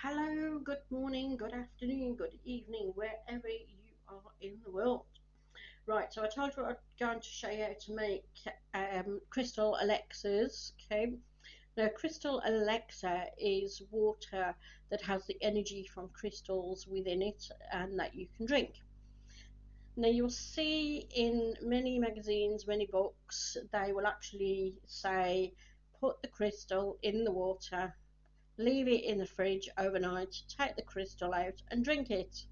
Hello, good morning, good afternoon, good evening, wherever you are in the world. Right, so I told you I'm going to show you how to make crystal elixirs. Okay, now crystal elixir is water that has the energy from crystals within it and that you can drink. Now you'll see in many magazines, many books, they will actually say put the crystal in the water, leave it in the fridge overnight, take the crystal out and drink it.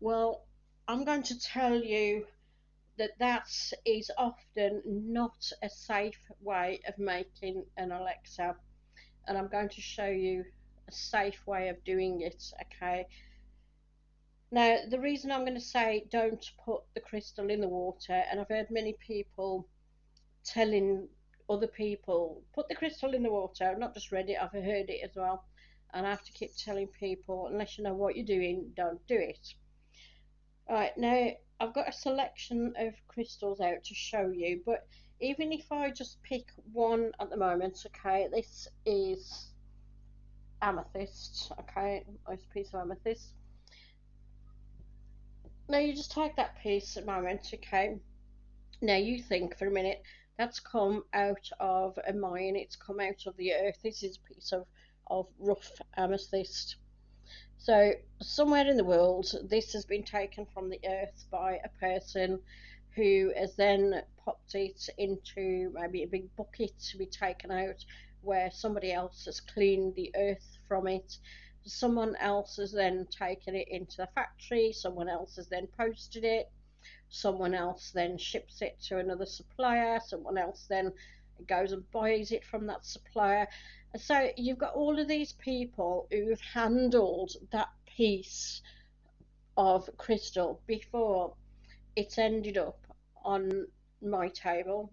Well, I'm going to tell you that that is often not a safe way of making an elixir, and I'm going to show you a safe way of doing it. Okay, now the reason I'm going to say don't put the crystal in the water, and I've heard many people telling other people put the crystal in the water. I've not just read it, I've heard it as well, and I have to keep telling people unless you know what you're doing, don't do it. Right, now I've got a selection of crystals out to show you, but even if I just pick one at the moment, okay, this is amethyst. Okay, nice piece of amethyst. Now you just take that piece at the moment. Okay, now you think for a minute, that's come out of a mine, it's come out of the earth. This is a piece of rough amethyst. So somewhere in the world this has been taken from the earth by a person who has then popped it into maybe a big bucket to be taken out, where somebody else has cleaned the earth from it. Someone else has then taken it into the factory, someone else has then posted it, someone else then ships it to another supplier, someone else then goes and buys it from that supplier. So you've got all of these people who've handled that piece of crystal before it's ended up on my table,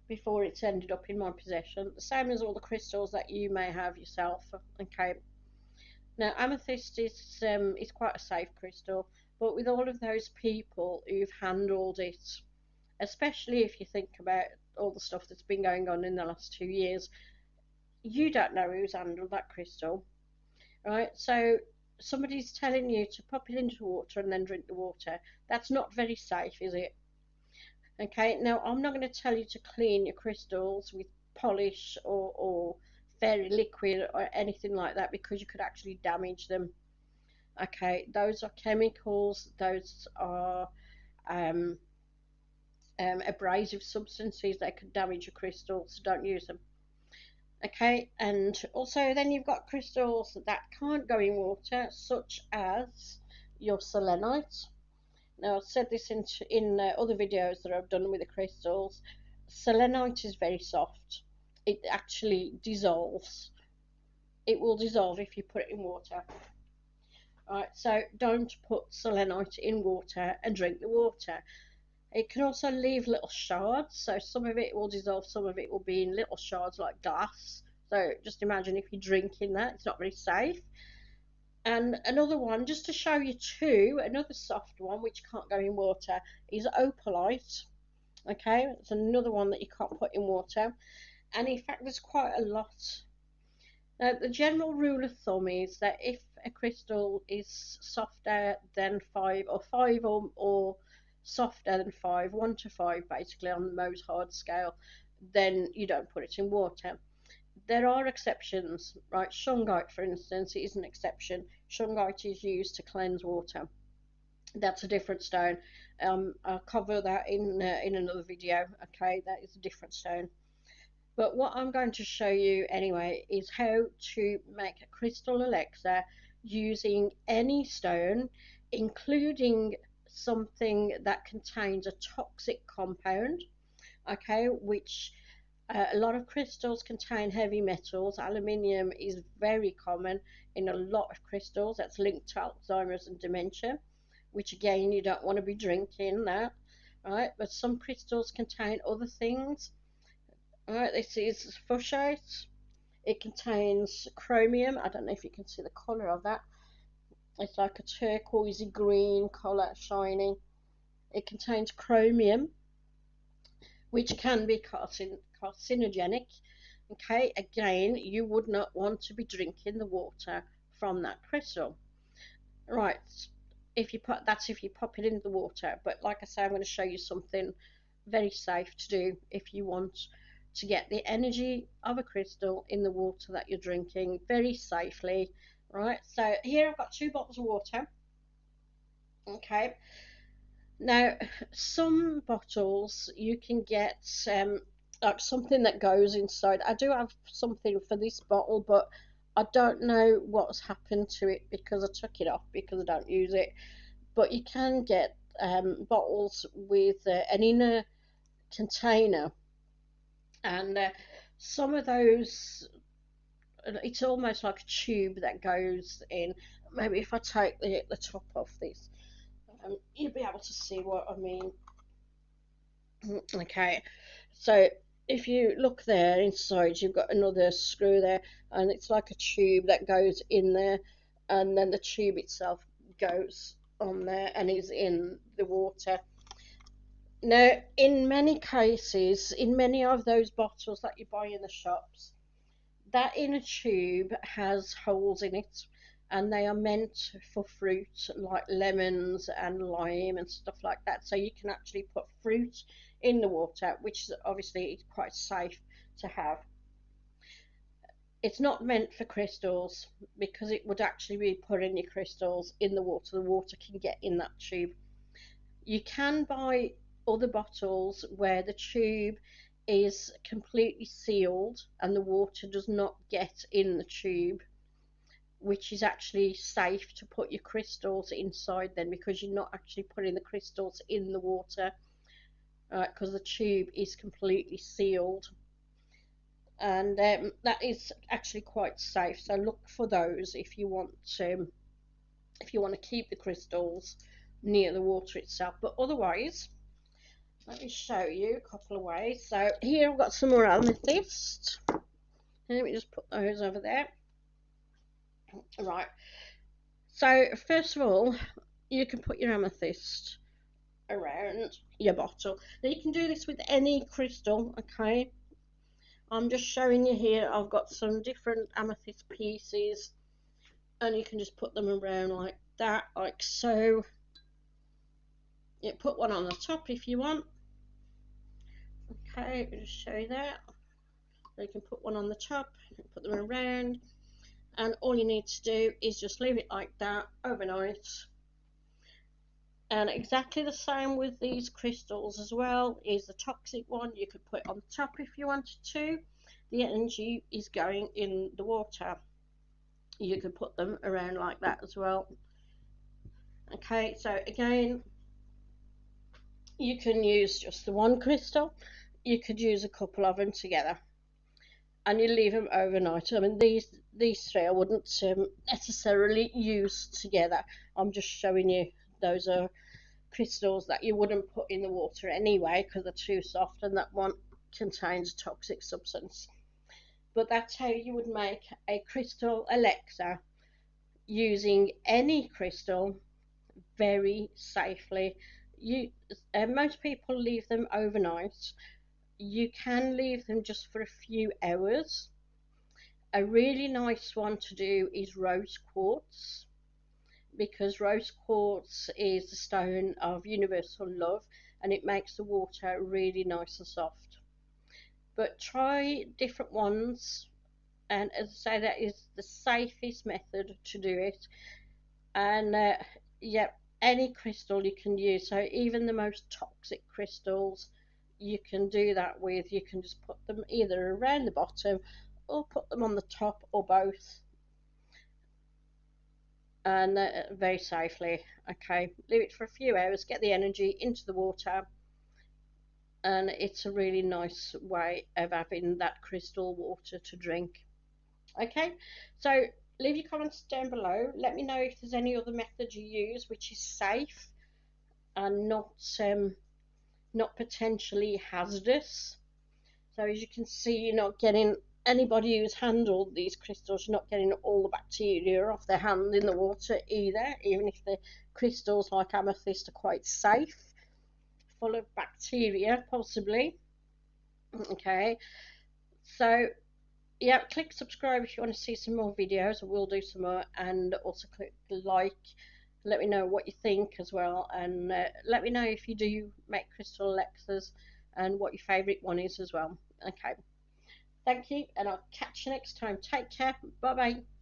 before it's ended up in my possession, the same as all the crystals that you may have yourself. Okay, now amethyst is quite a safe crystal, but with all of those people who've handled it, especially if you think about all the stuff that's been going on in the last 2 years, you don't know who's handled that crystal, right? So somebody's telling you to pop it into water and then drink the water. That's not very safe, is it? Okay, now I'm not going to tell you to clean your crystals with polish or fairy liquid or anything like that, because you could actually damage them. Okay, those are chemicals, those are um, abrasive substances that could damage your crystals, so don't use them. Okay, and also then you've got crystals that can't go in water, such as your selenite. Now I've said this in other videos that I've done with the crystals. Selenite is very soft. It actually dissolves. It will dissolve if you put it in water. Alright, so don't put selenite in water and drink the water. It can also leave little shards, so some of it will dissolve, some of it will be in little shards like glass. So just imagine if you're drinking that, it's not very safe. And another one, just to show you two, another soft one which can't go in water is opalite. Okay, it's another one that you can't put in water. And in fact, there's quite a lot. Now, the general rule of thumb is that if a crystal is softer than 5, or 5 or softer than 5, 1 to 5 basically on the Mohs hard scale, then you don't put it in water. There are exceptions, right? Shungite, for instance, is an exception. Shungite is used to cleanse water. That's a different stone. I'll cover that in another video. Okay, that is a different stone. But what I'm going to show you anyway is how to make a crystal elixir using any stone, including something that contains a toxic compound, okay, which a lot of crystals contain heavy metals. Aluminium is very common in a lot of crystals. That's linked to Alzheimer's and dementia, which again, you don't want to be drinking that, right? But some crystals contain other things. All right, this is fuchsite. It contains chromium. I don't know if you can see the colour of that. It's like a turquoisey green colour, shiny. It contains chromium, which can be carcinogenic. Okay, again, you would not want to be drinking the water from that crystal. Right, if you put that's if you pop it in the water. But like I say, I'm going to show you something very safe to do if you want to get the energy of a crystal in the water that you're drinking very safely. Right, so here I've got 2 bottles of water. Okay, now some bottles you can get like something that goes inside. I do have something for this bottle, but I don't know what's happened to it because I took it off because I don't use it. But you can get bottles with an inner container, and some of those, it's almost like a tube that goes in. Maybe if I take the top off this, you'll be able to see what I mean. Okay, so if you look there inside, you've got another screw there, and it's like a tube that goes in there, and then the tube itself goes on there and is in the water. Now, in many cases, in many of those bottles that you buy in the shops, that inner tube has holes in it, and they are meant for fruit like lemons and lime and stuff like that. So you can actually put fruit in the water, which is obviously quite safe to have. It's not meant for crystals because it would actually be putting your crystals in the water. The water can get in that tube. You can buy other bottles where the tube is completely sealed and the water does not get in the tube, which is actually safe to put your crystals inside then, because you're not actually putting the crystals in the water, because the tube is completely sealed, and that is actually quite safe. So look for those if you want to keep the crystals near the water itself. But otherwise, let me show you a couple of ways. So here I've got some more amethyst. Let me just put those over there. Right. So first of all, you can put your amethyst around your bottle. Now you can do this with any crystal, okay? I'm just showing you here. I've got some different amethyst pieces, and you can just put them around like that, like so. You put one on the top if you want. Okay, I'll just show you that. You can put one on the top, put them around, and all you need to do is just leave it like that overnight. And exactly the same with these crystals as well. Is the toxic one, you could put it on top if you wanted to. The energy is going in the water. You could put them around like that as well. Okay, so again, you can use just the one crystal. You could use a couple of them together, and you leave them overnight. I mean, these three I wouldn't necessarily use together. I'm just showing you those are crystals that you wouldn't put in the water anyway because they're too soft, and that one contains a toxic substance. But that's how you would make a crystal elixir using any crystal very safely. Most people leave them overnight. You can leave them just for a few hours. A really nice one to do is rose quartz, because rose quartz is the stone of universal love, and it makes the water really nice and soft. But try different ones, and as I say, that is the safest method to do it. And yeah, any crystal you can use, so even the most toxic crystals you can do that with. You can just put them either around the bottom or put them on the top, or both, and very safely. Okay, leave it for a few hours, get the energy into the water, and it's a really nice way of having that crystal water to drink. Okay, so leave your comments down below. Let me know if there's any other method you use which is safe and not potentially hazardous. So as you can see, you're not getting, anybody who's handled these crystals, you're not getting all the bacteria off their hand in the water either, even if the crystals like amethyst are quite safe, full of bacteria possibly. Okay, so yeah, click subscribe if you want to see some more videos. I will do some more, and also click like. Let me know what you think as well, and let me know if you do make crystal elixirs and what your favourite one is as well. Okay, thank you, and I'll catch you next time. Take care. Bye bye.